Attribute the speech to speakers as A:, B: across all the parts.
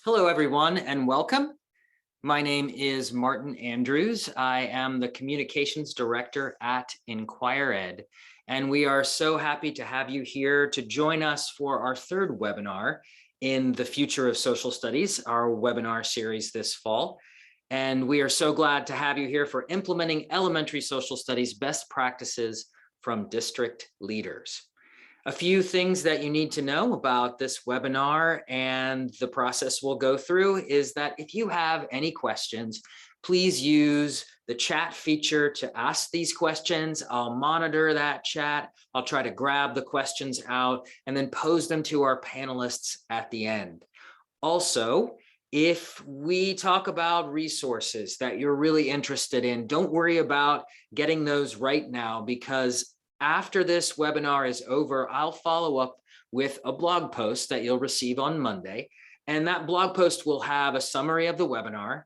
A: Hello, everyone, and welcome. My name is Martin Andrews. I am the Communications Director at inquirED, and we are so happy to have you here to join us for our third webinar in the Future of Social Studies, our webinar series this fall. And we are so glad to have you here for implementing elementary social studies best practices from district leaders. A few things that you need to know about this webinar and the process we'll go through is that if you have any questions, please use the chat feature to ask these questions. I'll monitor that chat. I'll try to grab the questions out and then pose them to our panelists at the end. Also, if we talk about resources that you're really interested in, don't worry about getting those right now, because after this webinar is over, I'll follow up with a blog post that you'll receive on Monday. And that blog post will have a summary of the webinar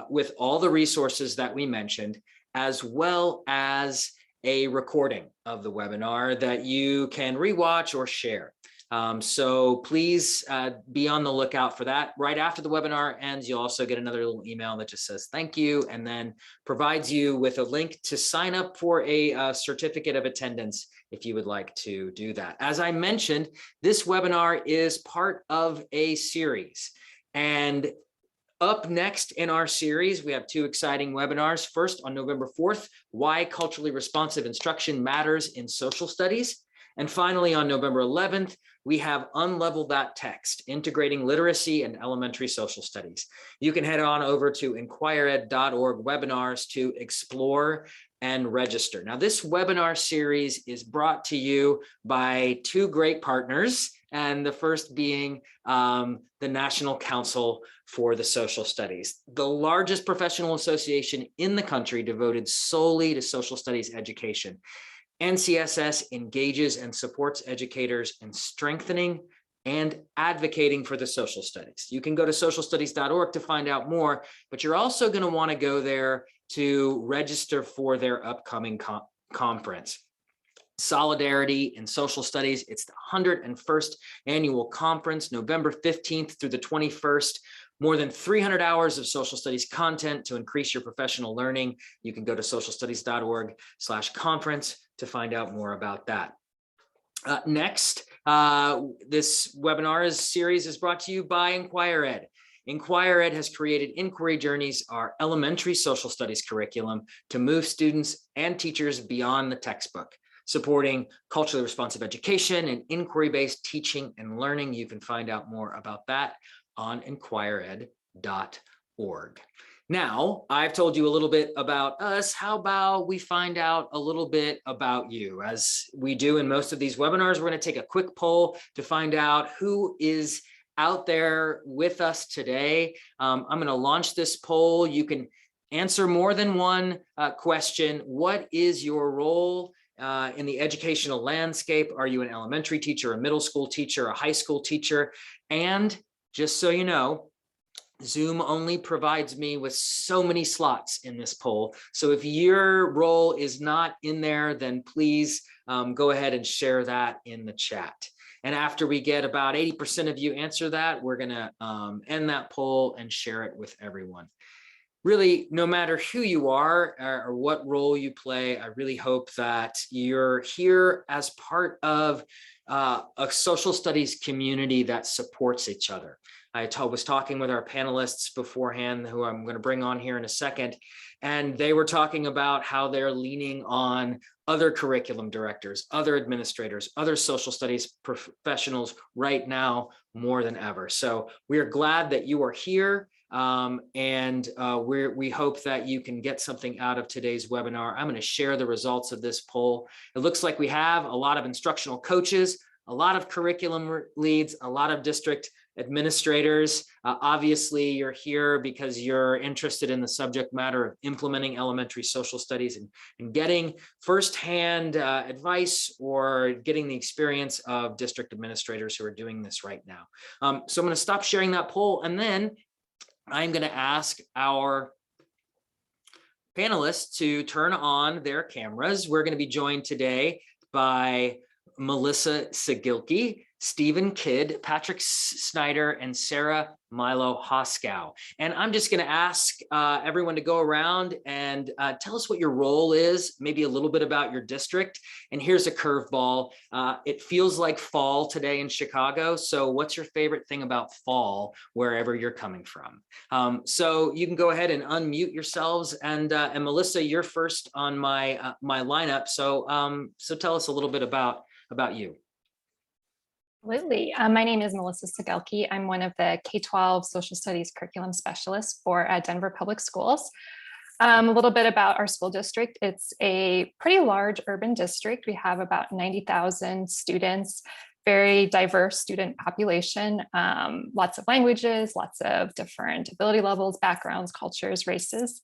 A: with all the resources that we mentioned, as well as a recording of the webinar that you can rewatch or share. So please be on the lookout for that. Right after the webinar ends, you'll also get another little email that just says thank you, and then provides you with a link to sign up for a certificate of attendance if you would like to do that. As I mentioned, this webinar is part of a series. And up next in our series, we have two exciting webinars. First, on November 4th, why culturally responsive instruction matters in social studies. And finally, on November 11th, we have Unlevel That Text, Integrating Literacy and Elementary Social Studies. You can head on over to inquirED.org webinars to explore and register. Now, this webinar series is brought to you by two great partners, and the first being the National Council for the Social Studies, the largest professional association in the country devoted solely to social studies education. NCSS engages and supports educators in strengthening and advocating for the social studies. You can go to socialstudies.org to find out more, but you're also going to want to go there to register for their upcoming conference. Solidarity in Social Studies. It's the 101st annual conference, November 15th through the 21st. More than 300 hours of social studies content to increase your professional learning. You can go to socialstudies.org/conference to find out more about that. Next, this webinar series is brought to you by inquirED. inquirED has created Inquiry Journeys, our elementary social studies curriculum, to move students and teachers beyond the textbook, supporting culturally responsive education and inquiry-based teaching and learning. You can find out more about that on inquirED.org. Now, I've told you a little bit about us. How about we find out a little bit about you? As we do in most of these webinars, we're going to take a quick poll to find out who is out there with us today. I'm going to launch this poll. You can answer more than one question. What is your role in the educational landscape? Are you an elementary teacher, a middle school teacher, a high school teacher? And just so you know, Zoom only provides me with so many slots in this poll. So if your role is not in there, then please go ahead and share that in the chat. And after we get about 80% of you answer that, we're going to end that poll and share it with everyone. Really, no matter who you are or what role you play, I really hope that you're here as part of a social studies community that supports each other. I was talking with our panelists beforehand, who I'm going to bring on here in a second, and they were talking about how they're leaning on other curriculum directors, other administrators, other social studies professionals right now more than ever. So we are glad that you are here. And we hope that you can get something out of today's webinar. I'm going to share the results of this poll. It looks like we have a lot of instructional coaches, a lot of curriculum leads, a lot of district administrators. Obviously, you're here because you're interested in the subject matter of implementing elementary social studies and getting firsthand advice or getting the experience of district administrators who are doing this right now. So I'm going to stop sharing that poll, and then I'm going to ask our panelists to turn on their cameras. We're going to be joined today by Melissa Seggelke. Stephen Kidd, Patrick Snyder, and Sarah Milo Hoskow. And I'm just going to ask everyone to go around and tell us what your role is, maybe a little bit about your district. And here's a curveball. It feels like fall today in Chicago. So what's your favorite thing about fall, wherever you're coming from? So you can go ahead and unmute yourselves. And Melissa, you're first on my lineup. So tell us a little bit about you.
B: Absolutely. My name is Melissa Seggelke. I'm one of the K-12 social studies curriculum specialists for Denver Public Schools. A little bit about our school district. It's a pretty large urban district. We have about 90,000 students, very diverse student population, lots of languages, lots of different ability levels, backgrounds, cultures, races.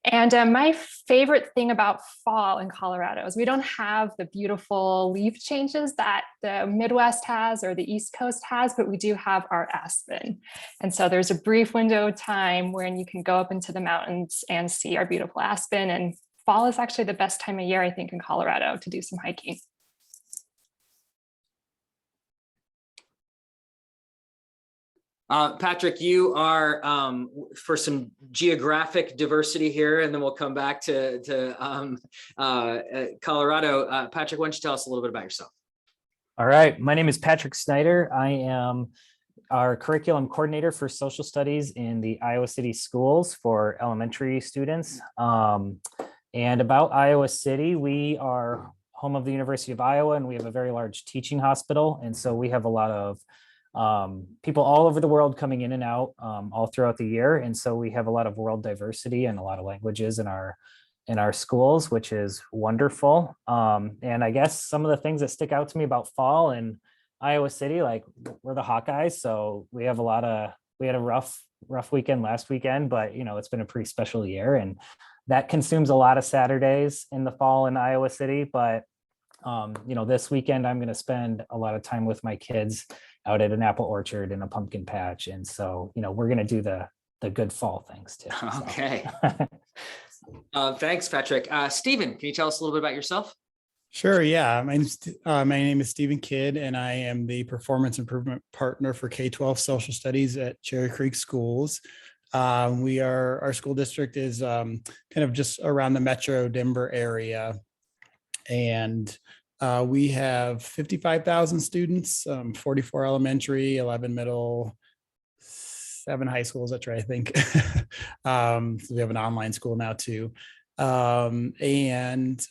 B: And my favorite thing about fall in Colorado is we don't have the beautiful leaf changes that the Midwest has or the East Coast has, but we do have our aspen. And so there's a brief window of time when you can go up into the mountains and see our beautiful aspen. And fall is actually the best time of year, I think, in Colorado to do some hiking.
A: Patrick, you are for some geographic diversity here, and then we'll come back to Colorado. Patrick, why don't you tell us a little bit about yourself?
C: All right, my name is Patrick Snyder. I am our curriculum coordinator for social studies in the Iowa City schools for elementary students. And about Iowa City, we are home of the University of Iowa, and we have a very large teaching hospital. And so we have a lot of people all over the world coming in and out all throughout the year. And so we have a lot of world diversity and a lot of languages in our schools, which is wonderful. And I guess some of the things that stick out to me about fall in Iowa City, like we're the Hawkeyes. So we had a rough weekend last weekend, but it's been a pretty special year, and that consumes a lot of Saturdays in the fall in Iowa City. But this weekend I'm going to spend a lot of time with my kids out at an apple orchard and a pumpkin patch. And so, we're going to do the good fall things too.
A: Okay. Thanks, Patrick. Stephen, can you tell us a little bit about yourself?
D: Sure. Yeah. My name is Stephen Kidd, and I am the performance improvement partner for K-12 social studies at Cherry Creek Schools. Our school district is kind of just around the Metro Denver area. And we have 55,000 students, 44 elementary, 11 middle, 7 high schools. That's right, I think. So we have an online school now too. And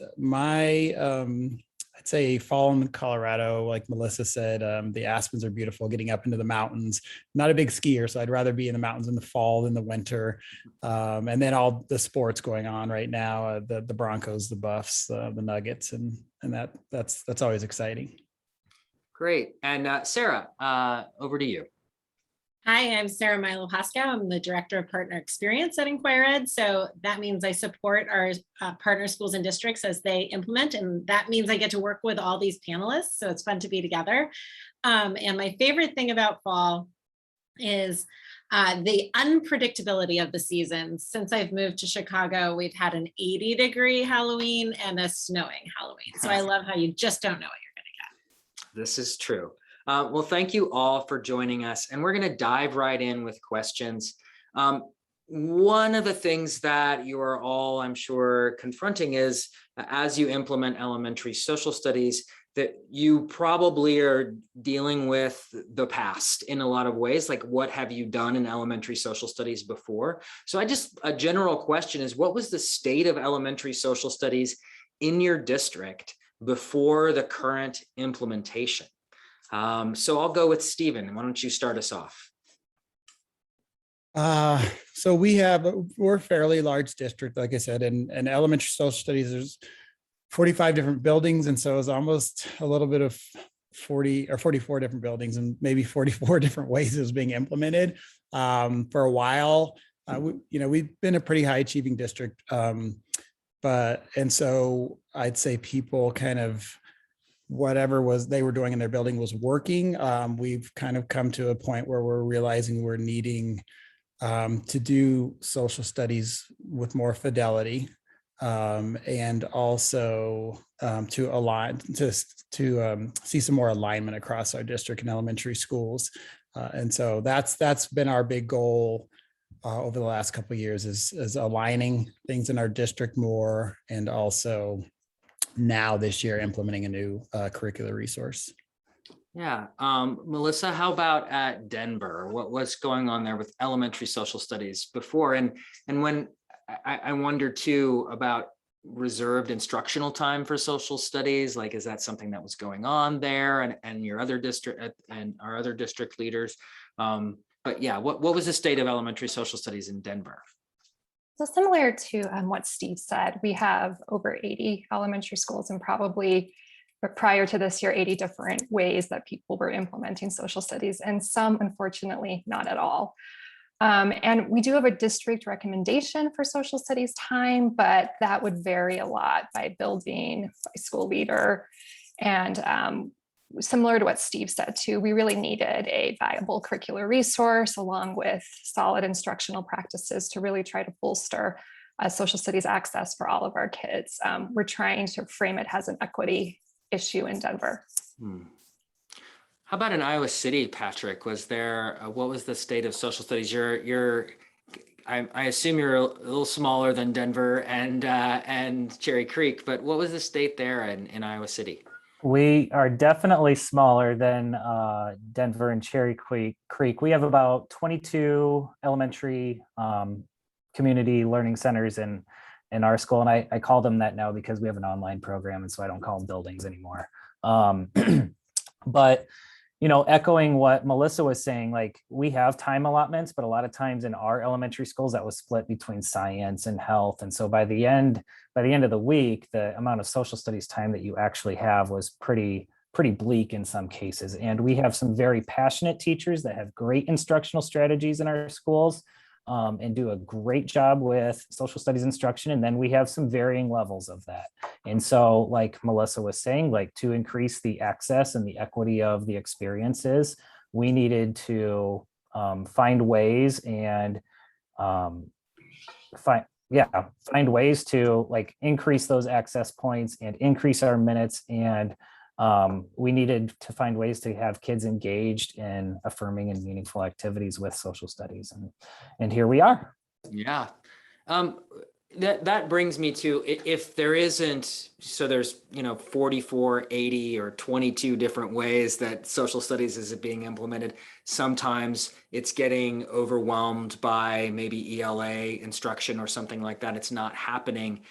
D: I'd say fall in Colorado, like Melissa said, the aspens are beautiful, getting up into the mountains. I'm not a big skier, so I'd rather be in the mountains in the fall than the winter. And then all the sports going on right now, the Broncos, the Buffs, the Nuggets, and that's always exciting.
A: Great. And Sarah, over to you.
E: Hi, I'm Sarah Milo Hoskow. I'm the Director of Partner Experience at inquirED. So that means I support our partner schools and districts as they implement, and that means I get to work with all these panelists. So it's fun to be together. And my favorite thing about fall is the unpredictability of the seasons. Since I've moved to Chicago, we've had an 80-degree Halloween and a snowing Halloween. So I love how you just don't know what you're going to get.
A: This is true. Well, thank you all for joining us, and we're going to dive right in with questions. One of the things that you are all, I'm sure, confronting is as you implement elementary social studies, that you probably are dealing with the past in a lot of ways, like what have you done in elementary social studies before? So a general question is, what was the state of elementary social studies in your district before the current implementation? So I'll go with Stephen. Why don't you start us off?
D: So we're a fairly large district, like I said, and elementary social studies, there's 45 different buildings. And so it's almost a little bit of 40 or 44 different buildings and maybe 44 different ways it was being implemented. For a while, we've been a pretty high achieving district. And so I'd say people kind of, whatever they were doing in their building was working. We've kind of come to a point where we're realizing we're needing to do social studies with more fidelity. and also to align to see some more alignment across our district and elementary schools. And so that's been our big goal over the last couple of years, is aligning things in our district more, and also now this year implementing a new curricular resource.
A: Yeah. Melissa, how about at Denver? What's going on there with elementary social studies before? And when I wonder too about reserved instructional time for social studies, like, is that something that was going on there and your other district and our other district leaders? But yeah, what was the state of elementary social studies in Denver?
B: So similar to what Steve said, we have over 80 elementary schools, and probably prior to this year, 80 different ways that people were implementing social studies, and some, unfortunately, not at all. And we do have a district recommendation for social studies time, but that would vary a lot by building, by school leader. And similar to what Steve said too, we really needed a viable curricular resource along with solid instructional practices to really try to bolster social studies access for all of our kids. We're trying to frame it as an equity issue in Denver.
A: How about in Iowa City, Patrick? Was there what was the state of social studies? I assume you're a little smaller than Denver and Cherry Creek, but what was the state there in Iowa City?
C: We are definitely smaller than Denver and Cherry Creek. We have about 22 elementary community learning centers in our school. And I call them that now because we have an online program. And so I don't call them buildings anymore. But, echoing what Melissa was saying, like, we have time allotments, but a lot of times in our elementary schools that was split between science and health. And so by the end of the week, the amount of social studies time that you actually have was pretty bleak in some cases. And we have some very passionate teachers that have great instructional strategies in our schools. And do a great job with social studies instruction. And then we have some varying levels of that. And so, like Melissa was saying, like, to increase the access and the equity of the experiences, we needed to find ways and find ways to, like, increase those access points and increase our minutes. And we needed to find ways to have kids engaged in affirming and meaningful activities with social studies. And here we are.
A: Yeah. That brings me to, if there isn't, so there's, 44, 80 or 22 different ways that social studies is being implemented. Sometimes it's getting overwhelmed by maybe ELA instruction or something like that. It's not happening.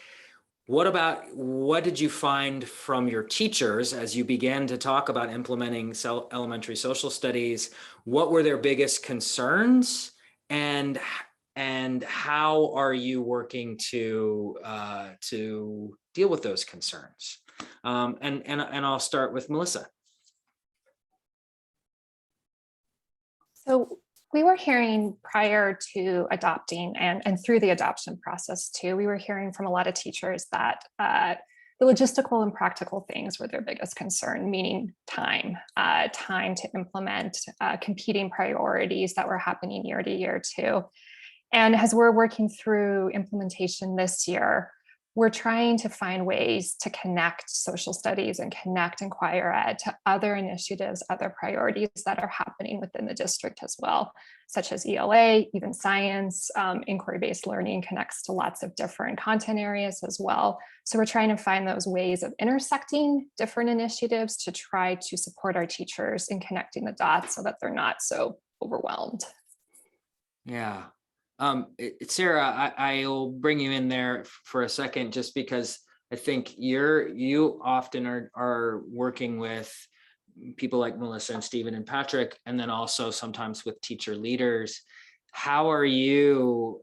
A: What did you find from your teachers as you began to talk about implementing elementary social studies? What were their biggest concerns, and how are you working to deal with those concerns? And I'll start with Melissa.
B: So we were hearing prior to adopting and through the adoption process too, we were hearing from a lot of teachers that the logistical and practical things were their biggest concern, meaning time to implement, competing priorities that were happening year to year too. And as we're working through implementation this year, we're trying to find ways to connect social studies and connect inquirED to other initiatives, other priorities that are happening within the district as well, such as ELA, even science. Inquiry-based learning connects to lots of different content areas as well. So we're trying to find those ways of intersecting different initiatives to try to support our teachers in connecting the dots so that they're not so overwhelmed.
A: Yeah. Sarah, I'll bring you in there for a second, just because I think you often are working with people like Melissa and Stephen and Patrick, and then also sometimes with teacher leaders. How are you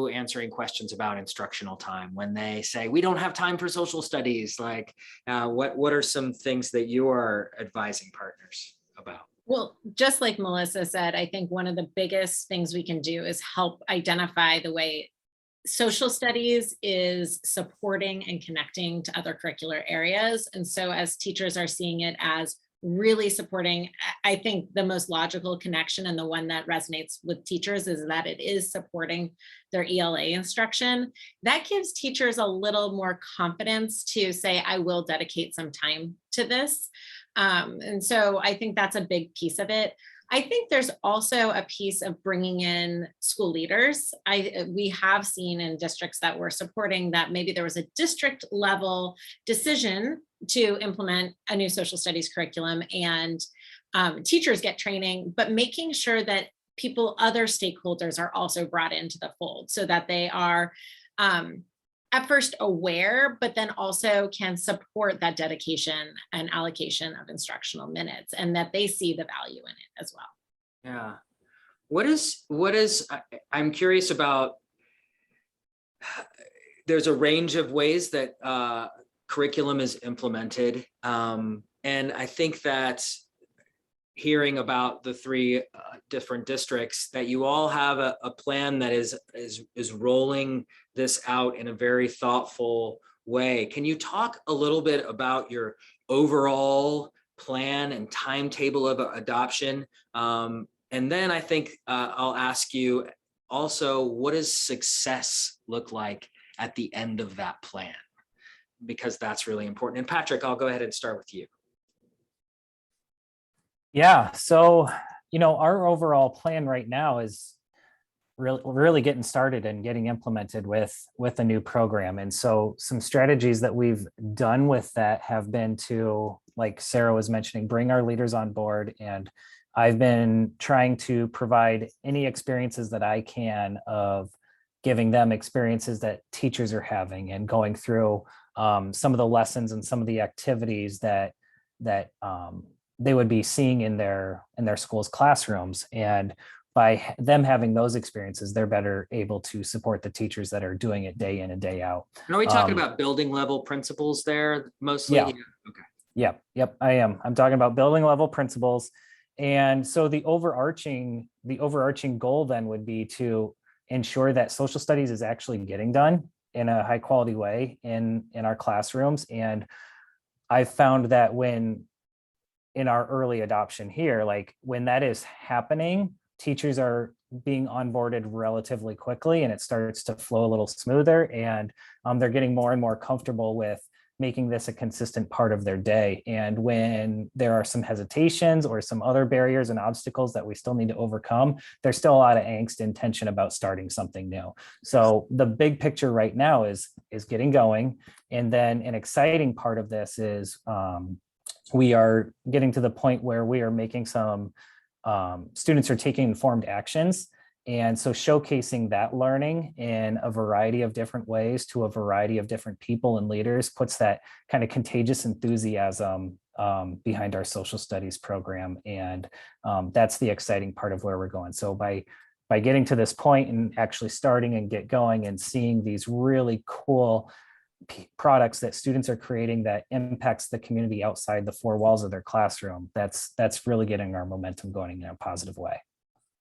A: answering questions about instructional time when they say, we don't have time for social studies? Like, what are some things that you are advising partners about?
E: Well, just like Melissa said, I think one of the biggest things we can do is help identify the way social studies is supporting and connecting to other curricular areas. And so as teachers are seeing it as really supporting. I think the most logical connection and the one that resonates with teachers is that it is supporting their ELA instruction. That gives teachers a little more confidence to say, I will dedicate some time to this. And so I think that's a big piece of it. I think there's also a piece of bringing in school leaders. We have seen in districts that we're supporting that maybe there was a district level decision to implement a new social studies curriculum, and teachers get training, but making sure that other stakeholders are also brought into the fold so that they are at first aware, but then also can support that dedication and allocation of instructional minutes, and that they see the value in it as well.
A: Yeah. I'm curious about, there's a range of ways that curriculum is implemented. And I think that hearing about the three different districts, that you all have a plan that is rolling this out in a very thoughtful way. Can you talk a little bit about your overall plan and timetable of adoption? And then I think I'll ask you also, what does success look like at the end of that plan? Because that's really important. And Patrick, I'll go ahead and start with you.
C: Yeah, so, our overall plan right now is really getting started and getting implemented with a new program. And so some strategies that we've done with that have been to, like Sarah was mentioning, bring our leaders on board. And I've been trying to provide any experiences that I can of giving them experiences that teachers are having, and going through some of the lessons and some of the activities that they would be seeing in their school's classrooms. And by them having those experiences, they're better able to support the teachers that are doing it day in and day out.
A: And are we talking about building level principles there mostly?
C: Yeah.
A: Okay.
C: Yep, I am. I'm talking about building level principles. And so the overarching goal then would be to ensure that social studies is actually getting done in a high quality way in our classrooms. And I found that in our early adoption here, like when that is happening, teachers are being onboarded relatively quickly, and it starts to flow a little smoother, and they're getting more and more comfortable with making this a consistent part of their day. And when there are some hesitations or some other barriers and obstacles that we still need to overcome, there's still a lot of angst and tension about starting something new. So the big picture right now is getting going. And then an exciting part of this is we are getting to the point where we are making some students are taking informed actions. And so showcasing that learning in a variety of different ways to a variety of different people and leaders puts that kind of contagious enthusiasm behind our social studies program. And that's the exciting part of where we're going. So by getting to this point and actually starting and get going and seeing these really cool products that students are creating that impacts the community outside the four walls of their classroom, that's really getting our momentum going in a positive way.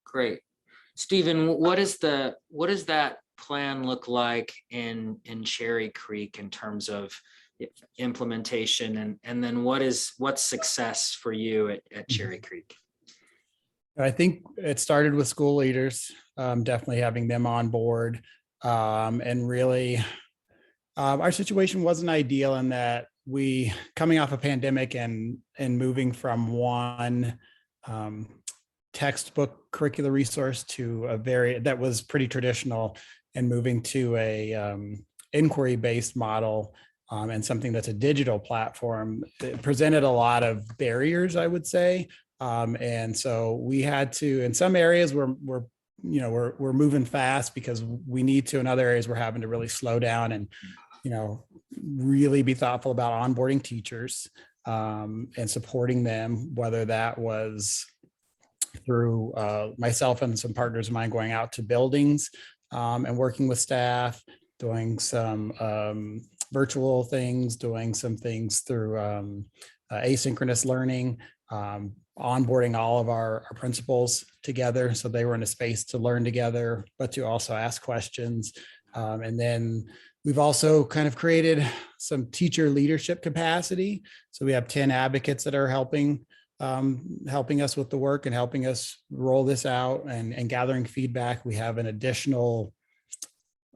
A: Great. Stephen, what does that plan look like in Cherry Creek in terms of implementation, and then what's success for you at Cherry Creek?
D: I think it started with school leaders, definitely having them on board, and really our situation wasn't ideal in that we, coming off a pandemic and moving from one textbook curricular resource to that was pretty traditional, and moving to a inquiry-based model and something that's a digital platform, it presented a lot of barriers, I would say. And so we had to, in some areas we're moving fast because we need to, in other areas we're having to really slow down and really be thoughtful about onboarding teachers and supporting them, whether that was through myself and some partners of mine going out to buildings and working with staff, doing some virtual things, doing some things through asynchronous learning, onboarding all of our principals together so they were in a space to learn together, but to also ask questions. And then we've also kind of created some teacher leadership capacity. So we have 10 advocates that are helping helping us with the work and helping us roll this out and gathering feedback. We have an additional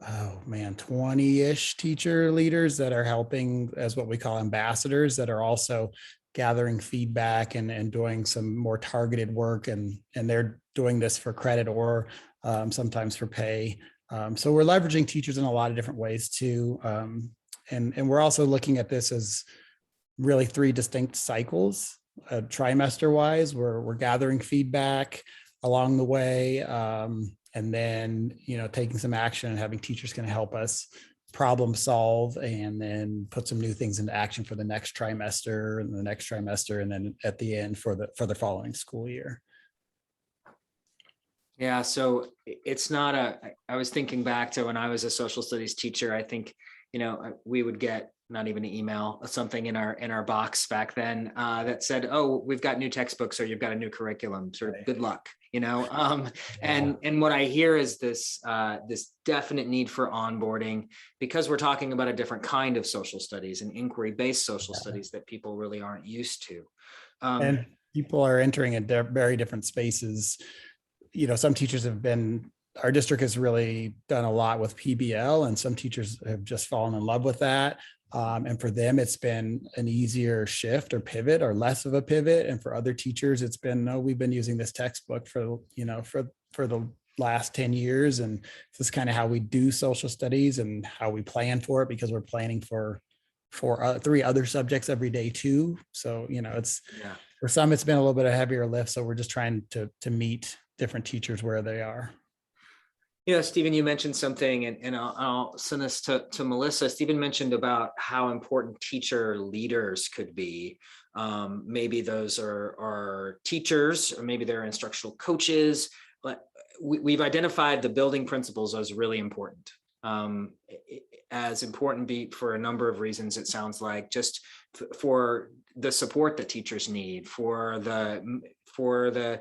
D: 20-ish teacher leaders that are helping as what we call ambassadors, that are also gathering feedback and doing some more targeted work, and they're doing this for credit or sometimes for pay. So we're leveraging teachers in a lot of different ways too. And we're also looking at this as really 3 distinct cycles, trimester wise, where we're gathering feedback along the way. And then, taking some action and having teachers can help us problem solve and then put some new things into action for the next trimester and the next trimester. And then at the end for the following school year.
A: Yeah, so it's not I was thinking back to when I was a social studies teacher. I think, we would get not even an email, something in our box back then that said, oh, we've got new textbooks or you've got a new curriculum, sort of good luck, and what I hear is this definite need for onboarding, because we're talking about a different kind of social studies and inquiry-based social studies that people really aren't used to.
D: And people are entering in very different spaces. Some teachers our district has really done a lot with PBL, and some teachers have just fallen in love with that. And for them, it's been an easier shift or pivot or less of a pivot. And for other teachers, it's been, no, we've been using this textbook for the last 10 years. And this is kind of how we do social studies and how we plan for it, because we're planning for 3 other subjects every day too. So, for some, it's been a little bit of a heavier lift. So we're just trying to meet different teachers where they are.
A: Stephen, you mentioned something, and I'll send this to Melissa. Stephen mentioned about how important teacher leaders could be. Maybe those are teachers, or maybe they're instructional coaches, but we've identified the building principles as really important. As important for a number of reasons, it sounds like, just for the support that teachers need, for the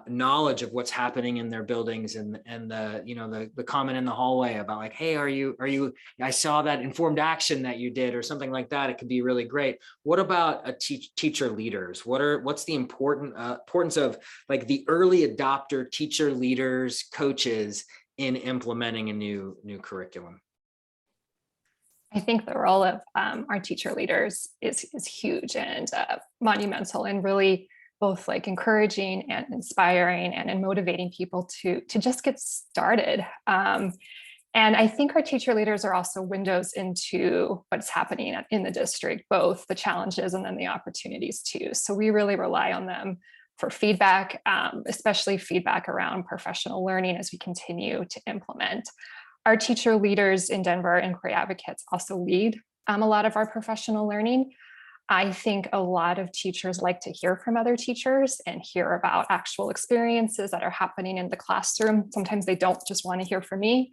A: knowledge of what's happening in their buildings, and the comment in the hallway about like, hey, are you I saw that informed action that you did, or something like that. It could be really great. What about teacher leaders? What's the importance of like the early adopter teacher leaders, coaches in implementing a new curriculum?
B: I think the role of our teacher leaders is huge and monumental, and really both like encouraging and inspiring and motivating people to just get started. And I think our teacher leaders are also windows into what's happening in the district, both the challenges and then the opportunities too. So we really rely on them for feedback, especially feedback around professional learning as we continue to implement. Our teacher leaders in Denver, inquiry advocates, also lead a lot of our professional learning. I think a lot of teachers like to hear from other teachers and hear about actual experiences that are happening in the classroom. Sometimes they don't just want to hear from me.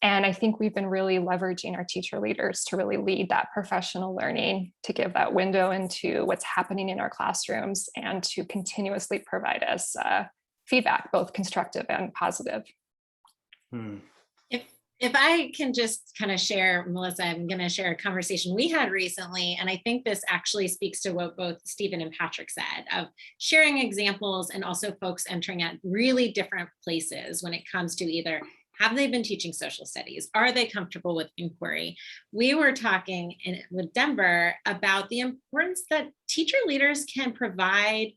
B: And I think we've been really leveraging our teacher leaders to really lead that professional learning, to give that window into what's happening in our classrooms, and to continuously provide us feedback, both constructive and positive.
E: If I can just kind of share, Melissa, I'm going to share a conversation we had recently, and I think this actually speaks to what both Stephen and Patrick said, of sharing examples and also folks entering at really different places when it comes to either, have they been teaching social studies? Are they comfortable with inquiry? We were talking with Denver about the importance that teacher leaders can provide.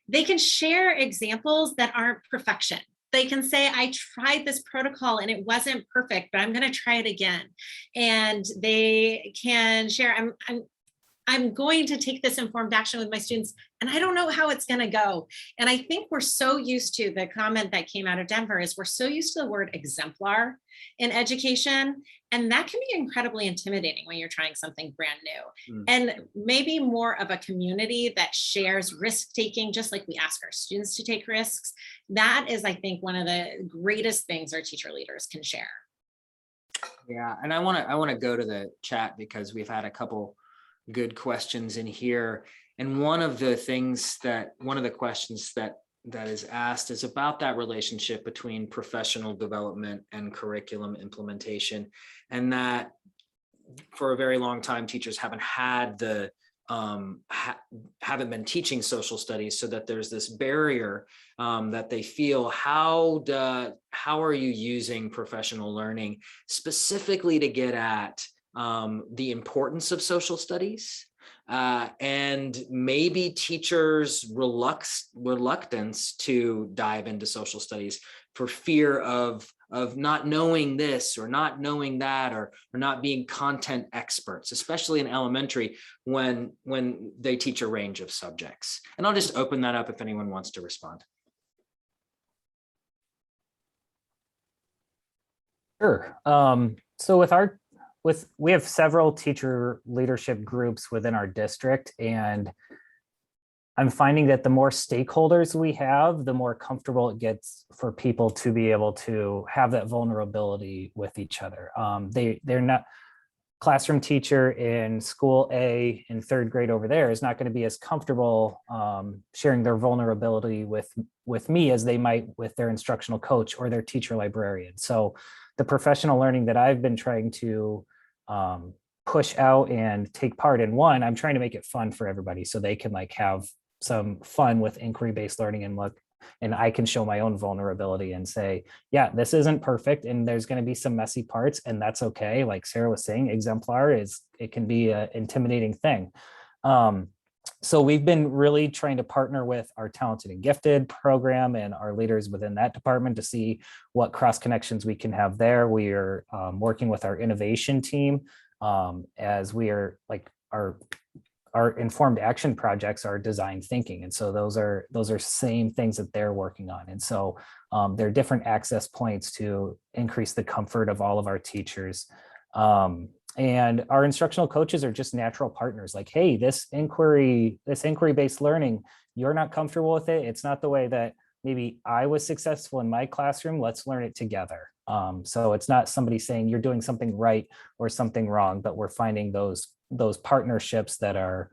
E: They can share examples that aren't perfection. They can say, I tried this protocol and it wasn't perfect, but I'm going to try it again. And they can share, I'm going to take this informed action with my students, and I don't know how it's going to go. And I think we're so used to, the comment that came out of Denver is, we're so used to the word exemplar in education. And that can be incredibly intimidating when you're trying something brand new. And maybe more of a community that shares risk taking, just like we ask our students to take risks. That is, I think, one of the greatest things our teacher leaders can share.
A: Yeah, and I want to go to the chat, because we've had a couple good questions in here. And one of the questions that is asked is about that relationship between professional development and curriculum implementation, and that for a very long time, teachers haven't had the haven't been teaching social studies, so that there's this barrier that they feel. How are you using professional learning specifically to get at the importance of social studies and maybe teachers' reluctance to dive into social studies for fear of not knowing this or not knowing that, or not being content experts, especially in elementary when they teach a range of subjects. And I'll just open that up if anyone wants to respond.
C: Sure. So we have several teacher leadership groups within our district, and I'm finding that the more stakeholders we have, the more comfortable it gets for people to be able to have that vulnerability with each other. They're not, classroom teacher in school A in third grade over there is not going to be as comfortable sharing their vulnerability with me as they might with their instructional coach or their teacher librarian. So the professional learning that I've been trying to push out and take part in, one, I'm trying to make it fun for everybody so they can like have some fun with inquiry-based learning and I can show my own vulnerability and say, yeah, this isn't perfect and there's going to be some messy parts, and that's okay. Like Sarah was saying, exemplar it can be an intimidating thing. So we've been really trying to partner with our Talented and Gifted program and our leaders within that department to see what cross connections we can have there. We are working with our innovation team as we are like our informed action projects are design thinking. And so those are same things that they're working on. And so there are different access points to increase the comfort of all of our teachers. And our instructional coaches are just natural partners. Like, hey, this inquiry-based learning, you're not comfortable with it. It's not the way that maybe I was successful in my classroom. Let's learn it together. So it's not somebody saying you're doing something right or something wrong, but we're finding those partnerships that are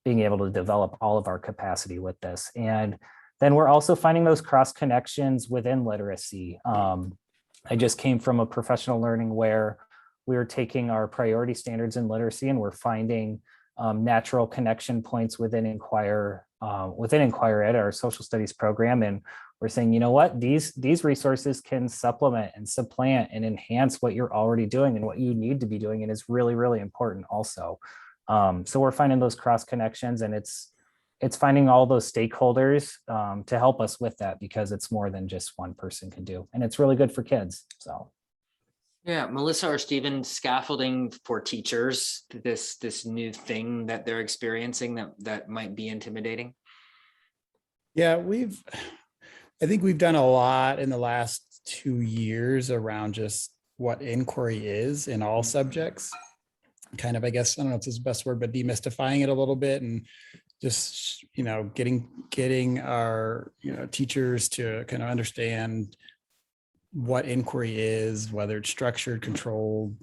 C: being able to develop all of our capacity with this. And then we're also finding those cross connections within literacy. I just came from a professional learning where we were taking our priority standards in literacy and we're finding natural connection points within inquirED, our social studies program. And we're saying, you know what, these resources can supplement and supplant and enhance what you're already doing and what you need to be doing, and is really, really important also. So we're finding those cross connections, and it's finding all those stakeholders to help us with that, because it's more than just one person can do, and it's really good for kids. So.
A: Yeah, Melissa or Stephen, scaffolding for teachers, this new thing that they're experiencing that might be intimidating.
D: Yeah, I think we've done a lot in the last 2 years around just what inquiry is in all subjects. Kind of, I guess, I don't know if this is the best word, but demystifying it a little bit, and just, getting our, teachers to kind of understand what inquiry is, whether it's structured, controlled,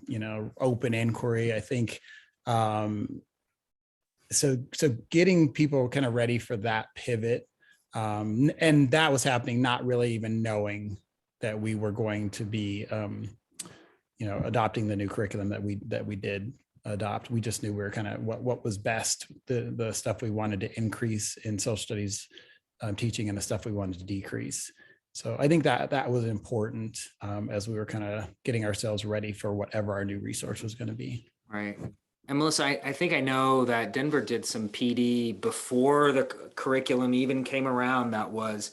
D: open inquiry. I think, so getting people kind of ready for that pivot. And that was happening, not really even knowing that we were going to be, adopting the new curriculum that we did adopt. We just knew we were kind of what was best, the stuff we wanted to increase in social studies teaching, and the stuff we wanted to decrease. So I think that was important as we were kind of getting ourselves ready for whatever our new resource was going to be.
A: Right. And Melissa, I think I know that Denver did some PD before the curriculum even came around that was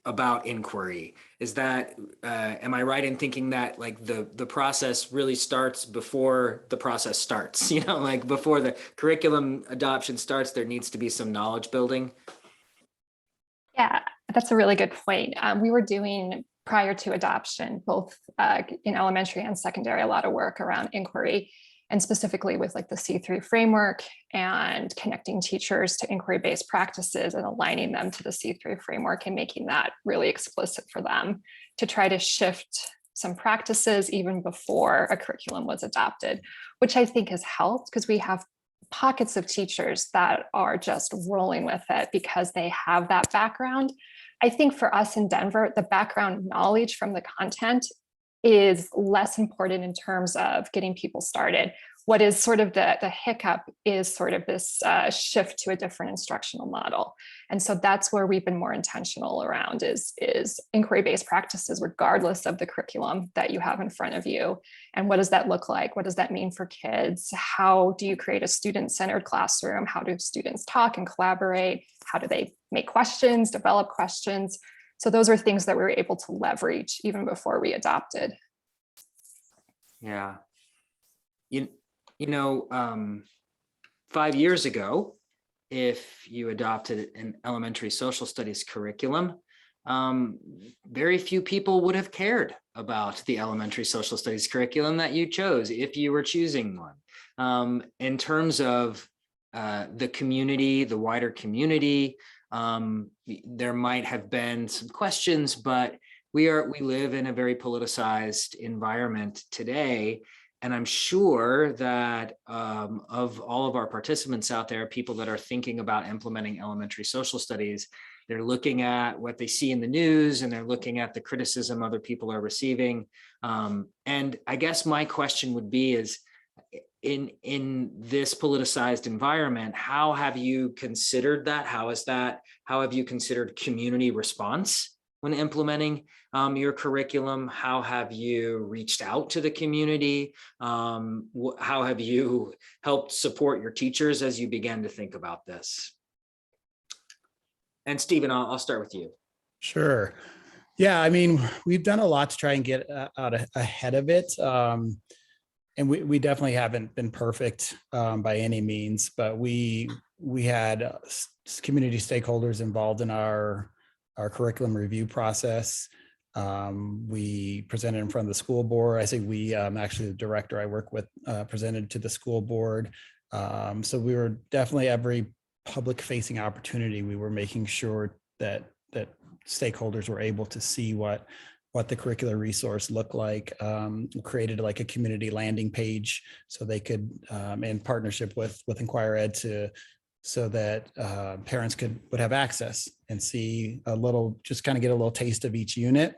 A: about inquiry. Is that, am I right in thinking that like the process really starts before the process starts? Like before the curriculum adoption starts, there needs to be some knowledge building?
B: Yeah, that's a really good point. We were doing, prior to adoption, both in elementary and secondary, a lot of work around inquiry, and specifically with like the C3 framework and connecting teachers to inquiry-based practices and aligning them to the C3 framework and making that really explicit for them to try to shift some practices even before a curriculum was adopted, which I think has helped, because we have pockets of teachers that are just rolling with it because they have that background. I think for us in Denver, the background knowledge from the content is less important in terms of getting people started. what is sort of the hiccup is sort of this shift to a different instructional model. And so that's where we've been more intentional around is inquiry-based practices, regardless of the curriculum that you have in front of you. And what does that look like? What does that mean for kids? How do you create a student-centered classroom? How do students talk and collaborate? How do they make questions, develop questions? So those are things that we were able to leverage even before we adopted.
A: Yeah. You know, 5 years ago, if you adopted an elementary social studies curriculum, very few people would have cared about the elementary social studies curriculum that you chose if you were choosing one. In terms of the community, the wider community, there might have been some questions, but we live in a very politicized environment today. And I'm sure that of all of our participants out there, people that are thinking about implementing elementary social studies, they're looking at what they see in the news and they're looking at the criticism other people are receiving. And I guess my question would be is, in this politicized environment, how have you considered that? How have you considered community response when implementing your curriculum? How have you reached out to the community? How have you helped support your teachers as you began to think about this? And Stephen, I'll start with you.
D: Sure. Yeah, I mean, we've done a lot to try and get out ahead of it. And we definitely haven't been perfect by any means, but we had community stakeholders involved in our curriculum review process. We presented in front of the school board. I say we, actually the director I work with presented to the school board. So we were definitely every public facing opportunity, we were making sure that stakeholders were able to see what the curricular resource looked like. Created like a community landing page so they could, in partnership with inquirED, so that parents would have access and see a little, just kind of get a little taste of each unit.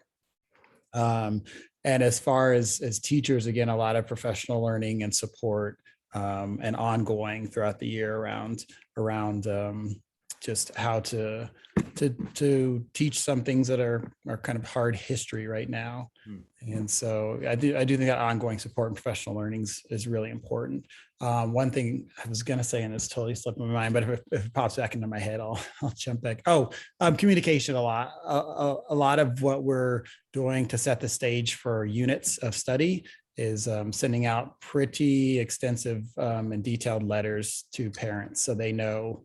D: And as far as teachers, again, a lot of professional learning and support and ongoing throughout the year around just how to teach some things that are kind of hard history right now. And so I do think that ongoing support and professional learning is really important. One thing I was going to say, and it's totally slipped my mind, but if it pops back into my head, I'll jump back. Communication a lot. A lot of what we're doing to set the stage for units of study is sending out pretty extensive and detailed letters to parents so they know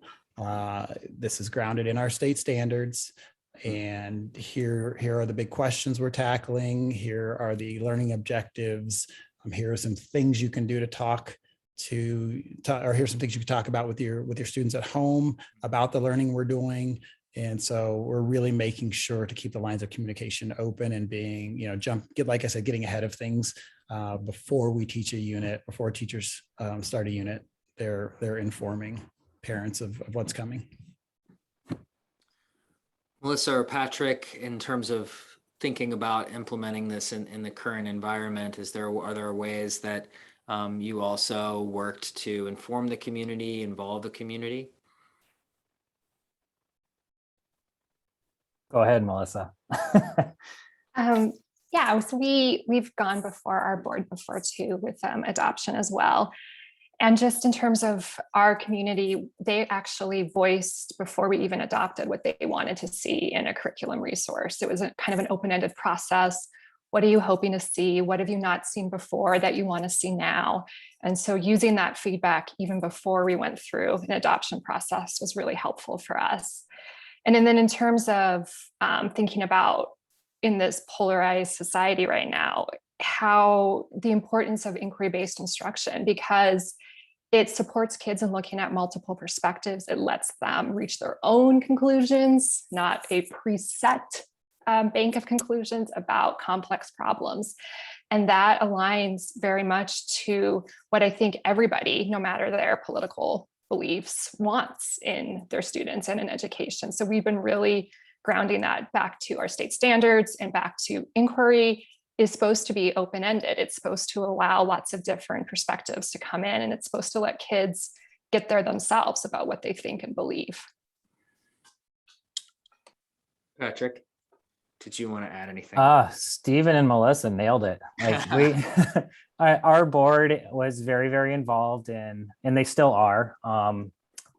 D: this is grounded in our state standards, and here are the big questions we're tackling. Here are the learning objectives. Here are some things you can do to talk or here's some things you can talk about with your students at home about the learning we're doing. And so we're really making sure to keep the lines of communication open and being, like I said, getting ahead of things before we teach a unit, before teachers start a unit, they're informing parents of what's coming.
A: Melissa or Patrick, in terms of thinking about implementing this in the current environment, are there ways that you also worked to inform the community, involve the community?
C: Go ahead, Melissa.
B: Yeah, so we've gone before our board before too with adoption as well. And just in terms of our community, they actually voiced before we even adopted what they wanted to see in a curriculum resource. It was kind of an open-ended process. What are you hoping to see? What have you not seen before that you want to see now? And so using that feedback even before we went through an adoption process was really helpful for us. And then in terms of thinking about in this polarized society right now, how the importance of inquiry-based instruction, because it supports kids in looking at multiple perspectives. It lets them reach their own conclusions, not a preset bank of conclusions about complex problems. And that aligns very much to what I think everybody, no matter their political beliefs, wants in their students and in education. So we've been really grounding that back to our state standards and back to inquiry is supposed to be open-ended. It's supposed to allow lots of different perspectives to come in, and it's supposed to let kids get there themselves about what they think and believe.
A: Patrick, did you want to add anything?
C: Stephen and Melissa nailed it. Like our board was very, very involved in, and they still are,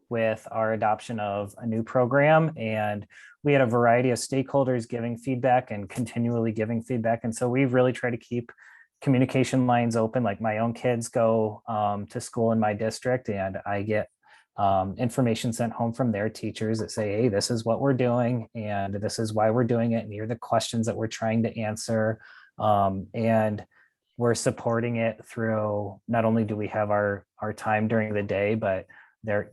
C: with our adoption of a new program. And we had a variety of stakeholders giving feedback and continually giving feedback. And so we really try to keep communication lines open. Like my own kids go to school in my district, and I get information sent home from their teachers that say, hey, this is what we're doing, and this is why we're doing it, and here are the questions that we're trying to answer. And we're supporting it through, not only do we have our time during the day, but they're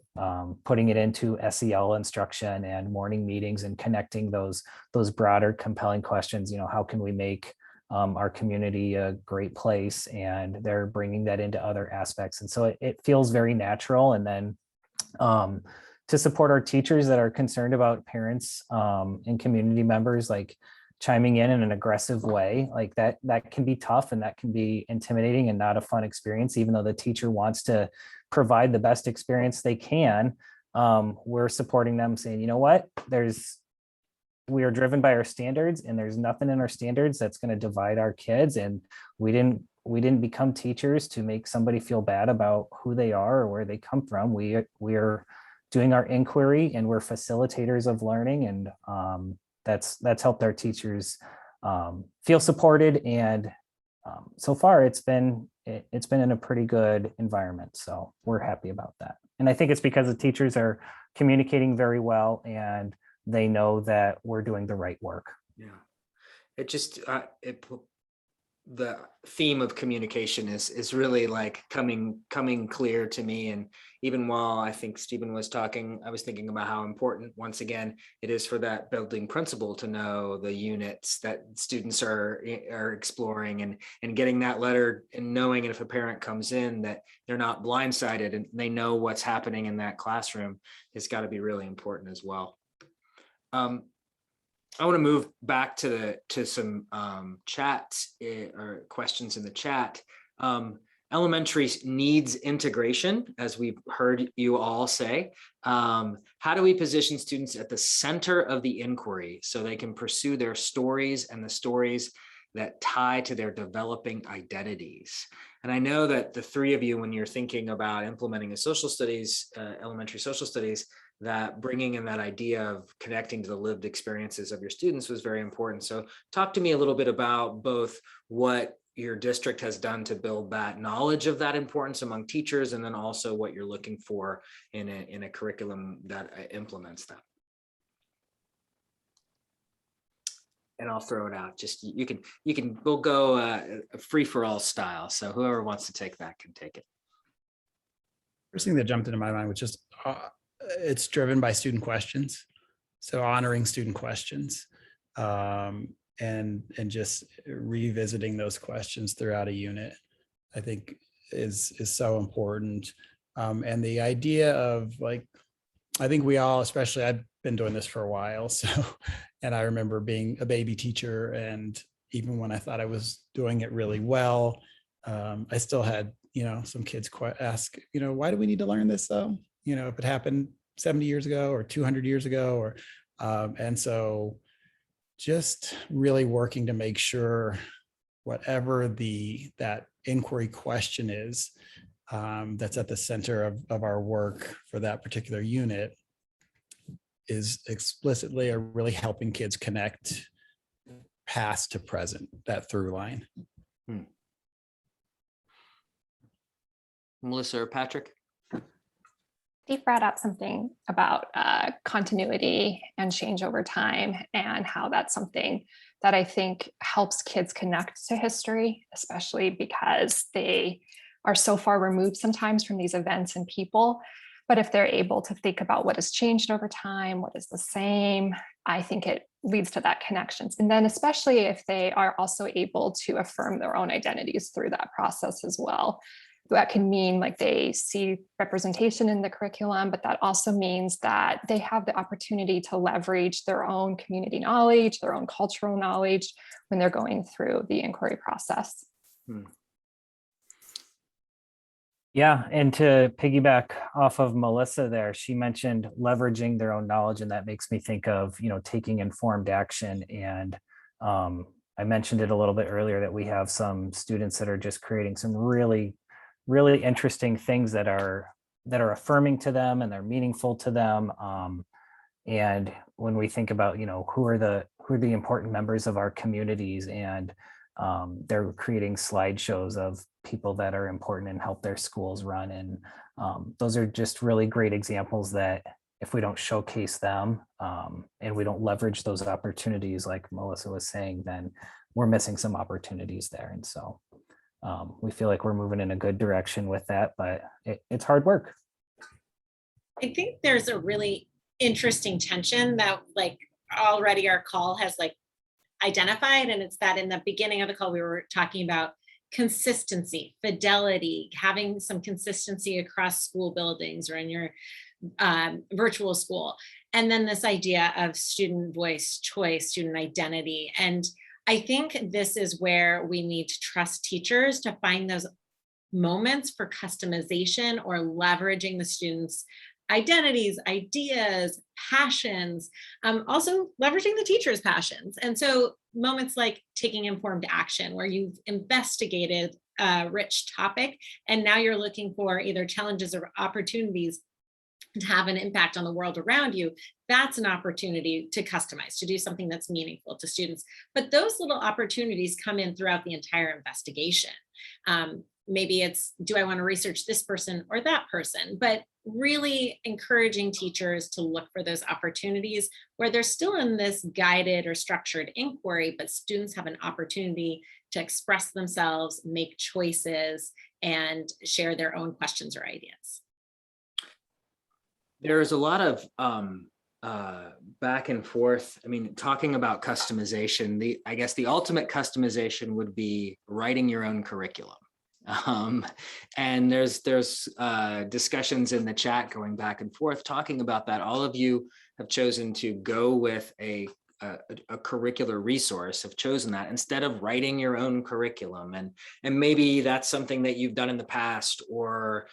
C: putting it into SEL instruction and morning meetings and connecting those broader compelling questions. How can we make our community a great place? And they're bringing that into other aspects. And so it feels very natural. And then to support our teachers that are concerned about parents and community members, like chiming in an aggressive way, like that can be tough, and that can be intimidating and not a fun experience, even though the teacher wants to provide the best experience they can. We're supporting them, saying, you know what, we are driven by our standards, and there's nothing in our standards that's going to divide our kids. And we didn't become teachers to make somebody feel bad about who they are or where they come from. We are doing our inquiry, and we're facilitators of learning. And that's helped our teachers feel supported. And so far it's been in a pretty good environment. So we're happy about that. And I think it's because the teachers are communicating very well, and they know that we're doing the right work.
A: Yeah, it just the theme of communication is really like coming clear to me. And even while I think Stephen was talking, I was thinking about how important, once again, it is for that building principal to know the units that students are exploring, and getting that letter and knowing if a parent comes in that they're not blindsided and they know what's happening in that classroom has got to be really important as well. I want to move back to some chats or questions in the chat. Elementary needs integration, as we've heard you all say. How do we position students at the center of the inquiry so they can pursue their stories and the stories that tie to their developing identities? And I know that the three of you, when you're thinking about implementing a social studies, elementary social studies, that bringing in that idea of connecting to the lived experiences of your students was very important. So talk to me a little bit about both what your district has done to build that knowledge of that importance among teachers, and then also what you're looking for in a curriculum that implements that. And I'll throw it out. Just we'll go free for all style. So whoever wants to take that can take it.
D: First thing that jumped into my mind was just it's driven by student questions. So honoring student questions and just revisiting those questions throughout a unit, I think is so important. And the idea of, like, I think we all, especially I've been doing this for a while. So, and I remember being a baby teacher, and even when I thought I was doing it really well, I still had, some kids ask, why do we need to learn this though? If it happened 70 years ago or 200 years ago, or, and so just really working to make sure whatever that inquiry question is, that's at the center of our work for that particular unit is explicitly or really helping kids connect past to present, that through line.
A: Melissa or Patrick?
B: Steve brought up something about continuity and change over time, and how that's something that I think helps kids connect to history, especially because they are so far removed sometimes from these events and people. But if they're able to think about what has changed over time, what is the same, I think it leads to that connections. And then especially if they are also able to affirm their own identities through that process as well. that can mean like they see representation in the curriculum, but that also means that they have the opportunity to leverage their own community knowledge, their own cultural knowledge when they're going through the inquiry process.
C: Yeah, and to piggyback off of Melissa there, she mentioned leveraging their own knowledge, and that makes me think of, taking informed action. And I mentioned it a little bit earlier that we have some students that are just creating some really, really interesting things that are affirming to them and they're meaningful to them. And when we think about, who are the important members of our communities, and they're creating slideshows of people that are important and help their schools run. And those are just really great examples that if we don't showcase them and we don't leverage those opportunities, like Melissa was saying, then we're missing some opportunities there. And so we feel like we're moving in a good direction with that, but it's hard work.
E: I think there's a really interesting tension that like already our call has like identified, and it's that in the beginning of the call we were talking about consistency, fidelity, having some consistency across school buildings or in your virtual school, and then this idea of student voice, choice, student identity. And I think this is where we need to trust teachers to find those moments for customization or leveraging the students' identities, ideas, passions, also leveraging the teacher's passions. And so moments like taking informed action, where you've investigated a rich topic, and now you're looking for either challenges or opportunities to have an impact on the world around you, that's an opportunity to customize, to do something that's meaningful to students. But those little opportunities come in throughout the entire investigation. Maybe it's, do I want to research this person or that person? But really encouraging teachers to look for those opportunities where they're still in this guided or structured inquiry, but students have an opportunity to express themselves, make choices, and share their own questions or ideas.
A: There's a lot of back and forth. I mean, talking about customization, I guess the ultimate customization would be writing your own curriculum. And there's discussions in the chat going back and forth talking about that. All of you have chosen to go with a curricular resource, have chosen that instead of writing your own curriculum. And maybe that's something that you've done in the past, or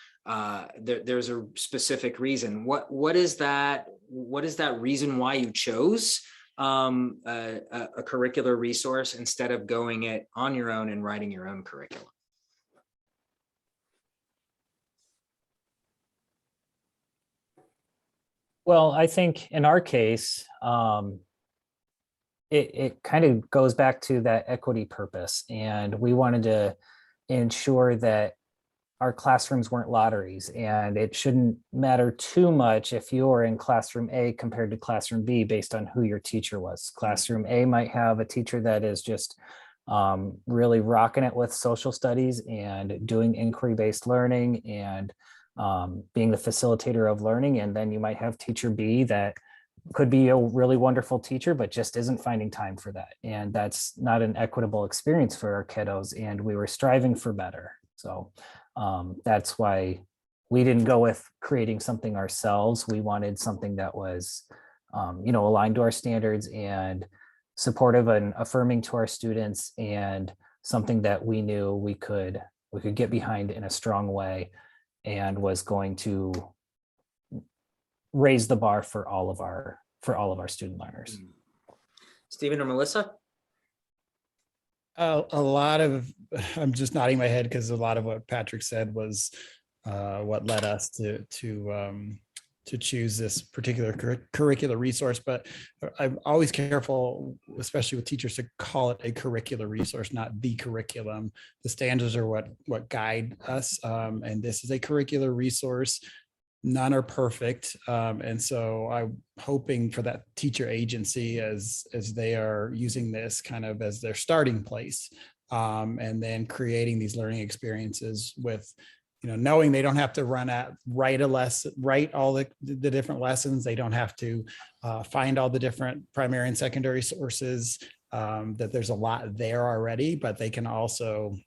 A: there's a specific reason. What is that reason why you chose a curricular resource instead of going it on your own and writing your own curriculum?
C: Well, I think in our case, it kind of goes back to that equity purpose. And we wanted to ensure that our classrooms weren't lotteries, and it shouldn't matter too much if you're in classroom A compared to classroom B based on who your teacher was. Classroom A might have a teacher that is just really rocking it with social studies and doing inquiry-based learning and being the facilitator of learning. And then you might have teacher B that could be a really wonderful teacher, but just isn't finding time for that. And that's not an equitable experience for our kiddos. And we were striving for better. So that's why we didn't go with creating something ourselves. We wanted something that was, aligned to our standards and supportive and affirming to our students, and something that we knew we could get behind in a strong way, and was going to raise the bar for all of our student learners.
A: Stephen or Melissa?
D: I'm just nodding my head because a lot of what Patrick said was what led us to choose this particular curricular resource. But I'm always careful, especially with teachers, to call it a curricular resource, not the curriculum. The standards are what guide us, and this is a curricular resource. None are perfect, and so I'm hoping for that teacher agency as they are using this kind of as their starting place, and then creating these learning experiences with, knowing they don't have to write all the different lessons. They don't have to find all the different primary and secondary sources. That there's a lot there already, but they can also,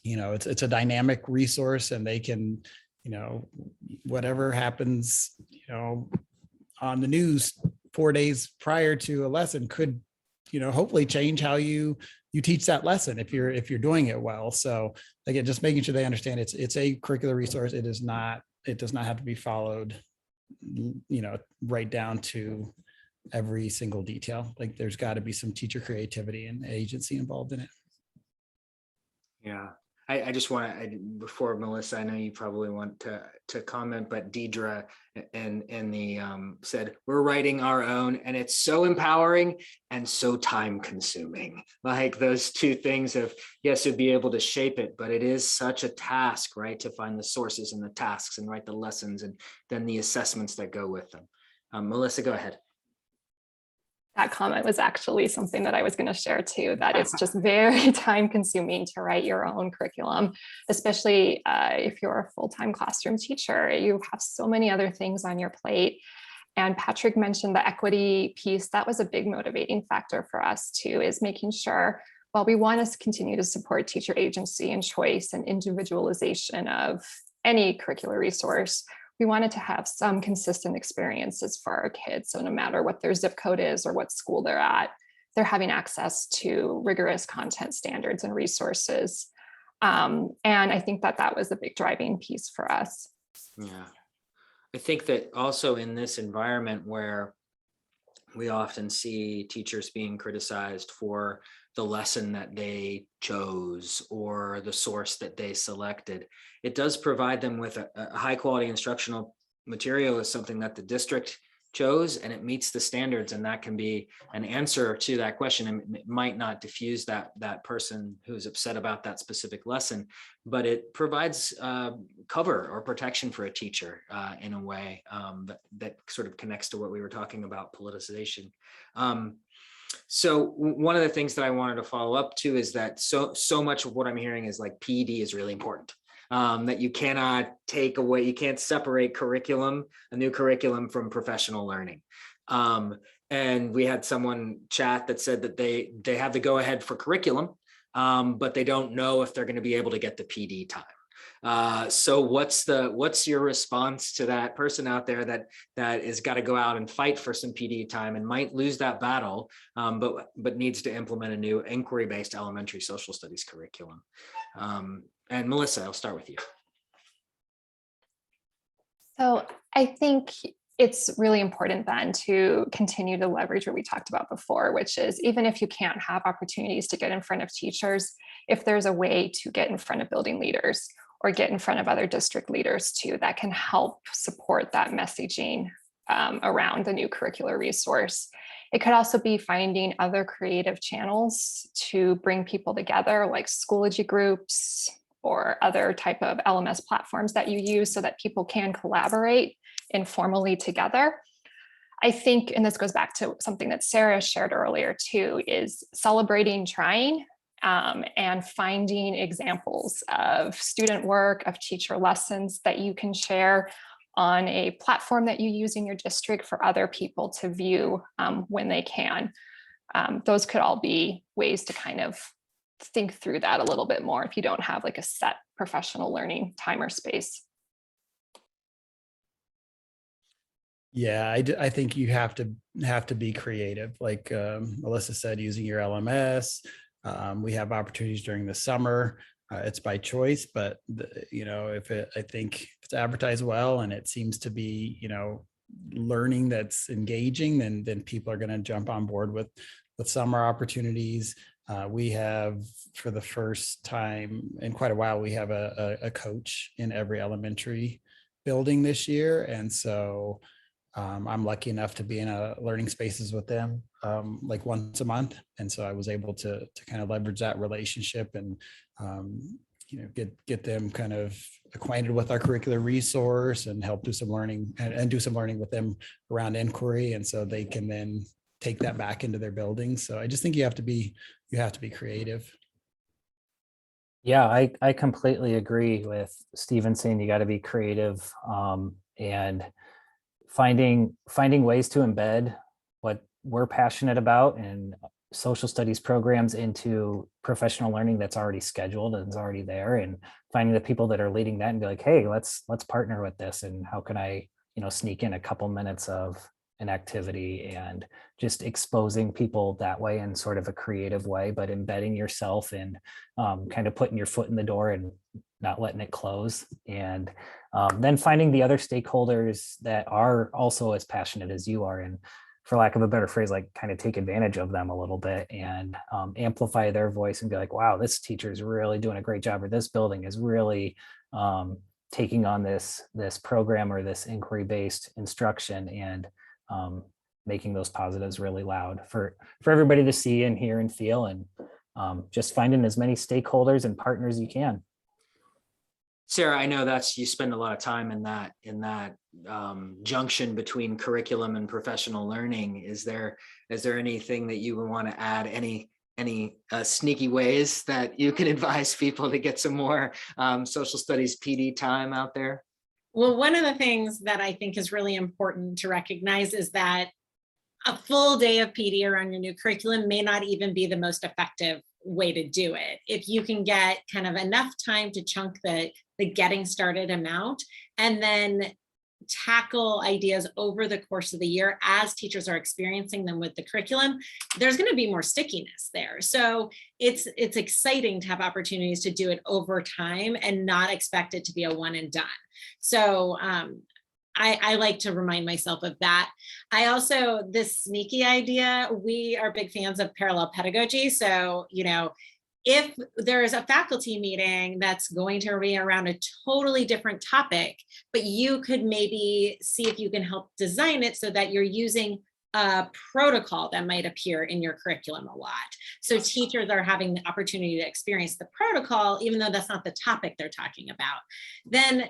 D: it's a dynamic resource, and they can, whatever happens, on the news 4 days prior to a lesson could, hopefully change how you teach that lesson if you're doing it well. So again, just making sure they understand it's a curricular resource. It does not have to be followed, right down to every single detail. Like there's got to be some teacher creativity and agency involved in it.
A: Yeah, I just want to, before Melissa, I know you probably want to comment, but Deidre and the said, we're writing our own, and it's so empowering and so time consuming. Like those two things of, yes, you'd be able to shape it, but it is such a task, right? To find the sources and the tasks and write the lessons and then the assessments that go with them. Melissa, go ahead.
B: That comment was actually something that I was going to share too, that it's just very time consuming to write your own curriculum, especially if you're a full-time classroom teacher. You have so many other things on your plate. And Patrick mentioned the equity piece. That was a big motivating factor for us too, is making sure, while we want to continue to support teacher agency and choice and individualization of any curricular resource, we wanted to have some consistent experiences for our kids. So no matter what their zip code is or what school they're at, they're having access to rigorous content standards and resources. And I think that was a big driving piece for us.
A: Yeah, I think that also in this environment where we often see teachers being criticized for the lesson that they chose or the source that they selected, it does provide them with a high quality instructional material is something that the district chose, and it meets the standards, and that can be an answer to that question. And it might not diffuse that person who's upset about that specific lesson, but it provides cover or protection for a teacher in a way that sort of connects to what we were talking about, politicization. So one of the things that I wanted to follow up to is that so much of what I'm hearing is like PED is really important. That you cannot take away, you can't separate a new curriculum from professional learning. And we had someone chat that said that they have the go ahead for curriculum, but they don't know if they're going to be able to get the PD time. So what's your response to that person out there that has got to go out and fight for some PD time and might lose that battle, but needs to implement a new inquiry-based elementary social studies curriculum? And Melissa, I'll start with you.
B: So I think it's really important then to continue to leverage what we talked about before, which is even if you can't have opportunities to get in front of teachers, if there's a way to get in front of building leaders or get in front of other district leaders too, that can help support that messaging around the new curricular resource. It could also be finding other creative channels to bring people together, like Schoology groups or other type of LMS platforms that you use so that people can collaborate informally together. I think, and this goes back to something that Sarah shared earlier too, is celebrating trying and finding examples of student work, of teacher lessons that you can share on a platform that you use in your district for other people to view when they can. Those could all be ways to kind of think through that a little bit more if you don't have like a set professional learning time or space.
D: Yeah, I think you have to be creative. Like Melissa said, using your LMS. We have opportunities during the summer. It's by choice, but I think if it's advertised well and it seems to be, learning that's engaging, then people are going to jump on board with summer opportunities. We have, for the first time in quite a while, we have a coach in every elementary building this year. And so I'm lucky enough to be in learning spaces with them like once a month. And so I was able to kind of leverage that relationship and, get them kind of acquainted with our curricular resource and help do some learning and do some learning with them around inquiry. And so they can then take that back into their buildings. So I just think you have to be creative.
C: Yeah, I completely agree with Stephen saying you got to be creative and finding ways to embed what we're passionate about and social studies programs into professional learning that's already scheduled and is already there, and finding the people that are leading that and be like, hey, let's partner with this, and how can I, sneak in a couple minutes of an activity, and just exposing people that way in sort of a creative way, but embedding yourself and kind of putting your foot in the door and not letting it close. And then finding the other stakeholders that are also as passionate as you are, and for lack of a better phrase, like kind of take advantage of them a little bit and amplify their voice and be like, wow, this teacher is really doing a great job, or this building is really taking on this program or this inquiry-based instruction, and making those positives really loud for everybody to see and hear and feel, and just finding as many stakeholders and partners you can.
A: Sarah, I know you spend a lot of time in that junction between curriculum and professional learning. Is there anything that you would want to add? Any sneaky ways that you can advise people to get some more social studies PD time out there?
E: Well, one of the things that I think is really important to recognize is that a full day of PD around your new curriculum may not even be the most effective way to do it. If you can get kind of enough time to chunk the getting started amount, and then tackle ideas over the course of the year as teachers are experiencing them with the curriculum, there's going to be more stickiness there. So it's exciting to have opportunities to do it over time and not expect it to be a one and done. So I like to remind myself of that. I also, this sneaky idea, we are big fans of parallel pedagogy. So, if there is a faculty meeting that's going to be around a totally different topic, but you could maybe see if you can help design it so that you're using a protocol that might appear in your curriculum a lot. So teachers are having the opportunity to experience the protocol, even though that's not the topic they're talking about. Then,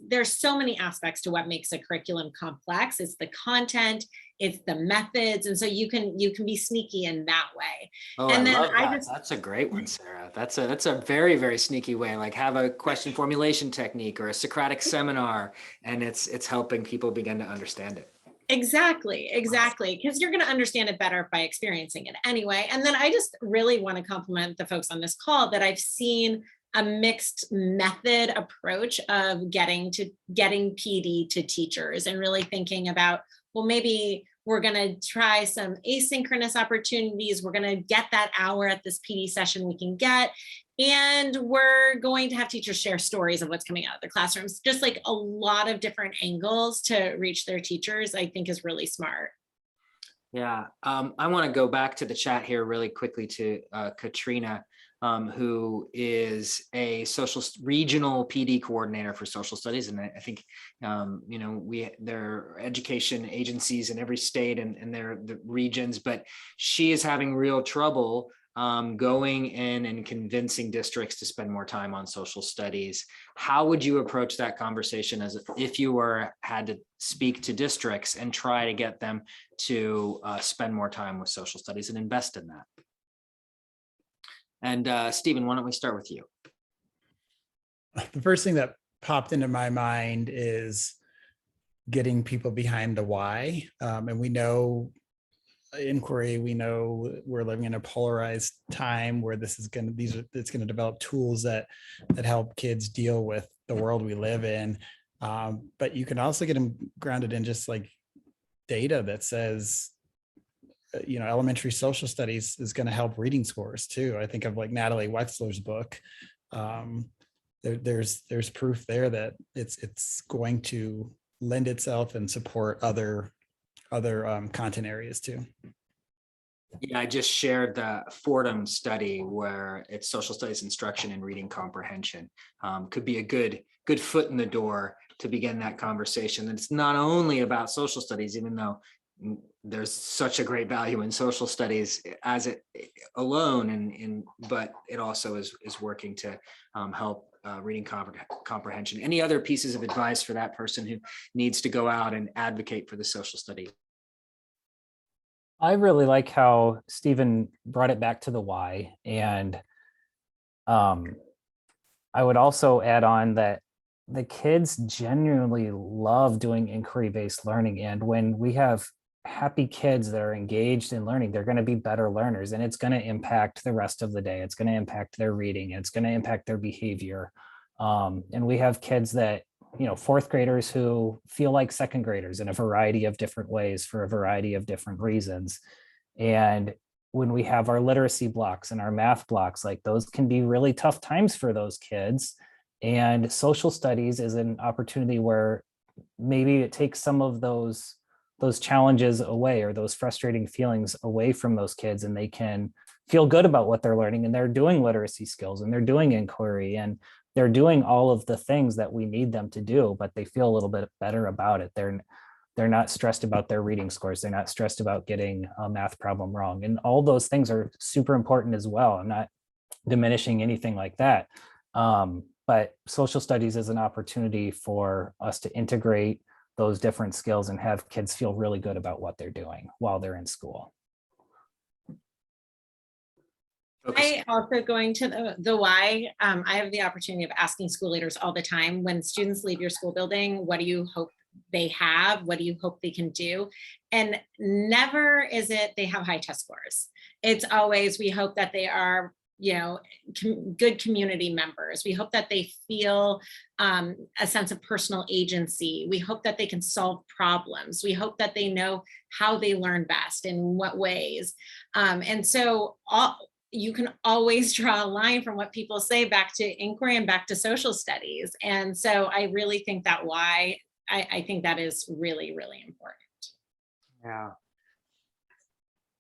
E: there's so many aspects to what makes a curriculum complex. It's the content, it's the methods. And so you can be sneaky in that way.
A: Oh, and then I love that. That's a great one, Sarah. That's a very, very sneaky way, like have a question formulation technique or a Socratic seminar, and it's helping people begin to understand it.
E: Exactly. Because you're going to understand it better by experiencing it anyway. And then I just really want to compliment the folks on this call that I've seen a mixed method approach of getting PD to teachers, and really thinking about, well, maybe we're going to try some asynchronous opportunities. We're going to get that hour at this PD session we can get. And we're going to have teachers share stories of what's coming out of the classrooms. Just like a lot of different angles to reach their teachers, I think is really smart.
A: Yeah, I want to go back to the chat here really quickly to Katrina, who is a regional PD coordinator for social studies. And I think, there are education agencies in every state and the regions, but she is having real trouble going in and convincing districts to spend more time on social studies. How would you approach that conversation as if you had to speak to districts and try to get them to spend more time with social studies and invest in that? And Stephen, why don't we start with you?
D: The first thing that popped into my mind is getting people behind the why. And we know inquiry, we know we're living in a polarized time where it's going to develop tools that help kids deal with the world we live in. But you can also get them grounded in just like data that says, elementary social studies is going to help reading scores too. I think of like Natalie Wexler's book. There's proof there that it's going to lend itself and support other content areas too.
A: Yeah, I just shared the Fordham study where it's social studies instruction and reading comprehension. Could be a good foot in the door to begin that conversation. And it's not only about social studies, even though there's such a great value in social studies as it alone, but it also is working to help reading comprehension. Any other pieces of advice for that person who needs to go out and advocate for the social study?
C: I really like how Stephen brought it back to the why. And I would also add on that the kids genuinely love doing inquiry-based learning. And when we have happy kids that are engaged in learning, they're going to be better learners, and it's going to impact the rest of the day. It's going to impact their reading. It's going to impact their behavior. And we have kids that, fourth graders who feel like second graders in a variety of different ways for a variety of different reasons. And when we have our literacy blocks and our math blocks, like those can be really tough times for those kids. And social studies is an opportunity where maybe it takes some of those challenges away, or those frustrating feelings away from those kids, and they can feel good about what they're learning, and they're doing literacy skills, and they're doing inquiry, and they're doing all of the things that we need them to do, but they feel a little bit better about it. They're not stressed about their reading scores. They're not stressed about getting a math problem wrong. And all those things are super important as well. I'm not diminishing anything like that. But social studies is an opportunity for us to integrate those different skills and have kids feel really good about what they're doing while they're in school.
E: I also, going to the why, I have the opportunity of asking school leaders all the time, when students leave your school building, what do you hope they have? What do you hope they can do? And never is it they have high test scores. It's always, we hope that they are, good community members. We hope that they feel a sense of personal agency. We hope that they can solve problems. We hope that they know how they learn best, in what ways. And so you can always draw a line from what people say back to inquiry and back to social studies. And so I really think that why, I think that is really, really important.
A: Yeah.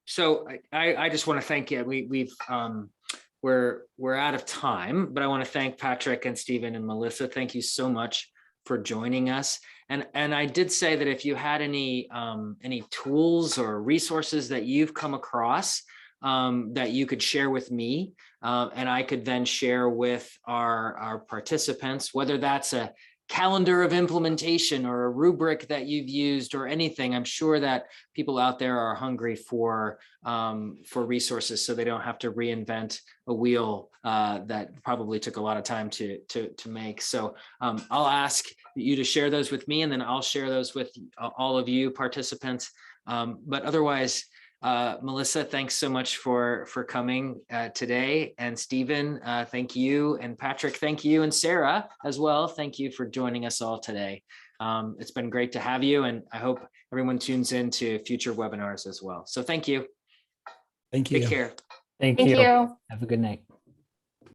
A: So I just want to thank you. We're out of time, but I want to thank Patrick and Stephen and Melissa. Thank you so much for joining us. And I did say that if you had any tools or resources that you've come across that you could share with me, and I could then share with our participants, whether that's a calendar of implementation or a rubric that you've used or anything. I'm sure that people out there are hungry for resources, so they don't have to reinvent a wheel that probably took a lot of time to make. So I'll ask you to share those with me, and then I'll share those with all of you participants. But otherwise, Melissa, thanks so much for coming today. And Stephen, thank you. And Patrick, thank you. And Sarah as well. Thank you for joining us all today. It's been great to have you. And I hope everyone tunes in to future webinars as well. So thank you.
D: Thank you.
A: Take care.
C: Thank
B: Thank
C: you.
B: you.
C: Have a good night.